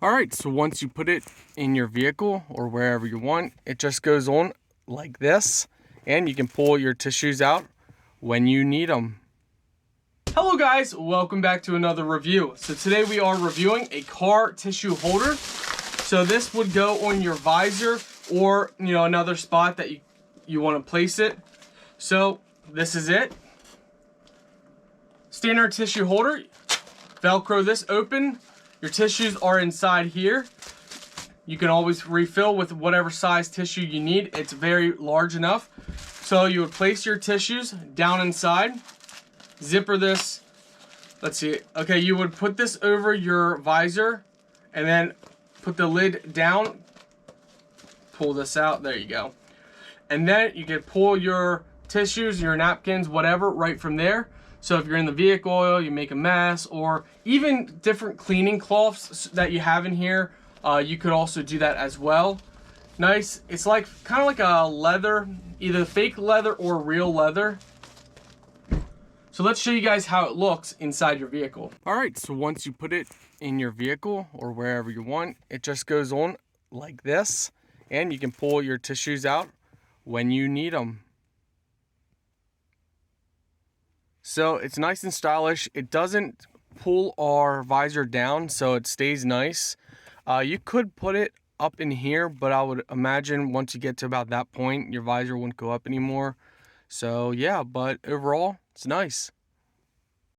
All right, so once you put it in your vehicle or wherever you want, it just goes on like this, and you can pull your tissues out when you need them. Hello guys, welcome back to another review. So today we are reviewing a car tissue holder. So this would go on your visor or another spot that you want to place it. So this is it. Standard tissue holder. Velcro this open. Your tissues are inside here. You can always refill with whatever size tissue you need. It's very large enough. So you would place your tissues down inside. Zipper this. Let's see. Okay, you would put this over your visor and then put the lid down. Pull this out. There you go. And then you can pull your tissues, your napkins, whatever, right from there. So if you're in the vehicle, you make a mess, or even different cleaning cloths that you have in here, you could also do that as well. Nice. It's like kind of like a leather, either fake leather or real leather. So let's show you guys how it looks inside your vehicle. All right, so once you put it in your vehicle or wherever you want, it just goes on like this, and you can pull your tissues out when you need them. So it's nice and stylish. It doesn't pull our visor down, so it stays nice. You could put it up in here, but I would imagine once you get to about that point, your visor wouldn't go up anymore. So yeah, but overall, it's nice.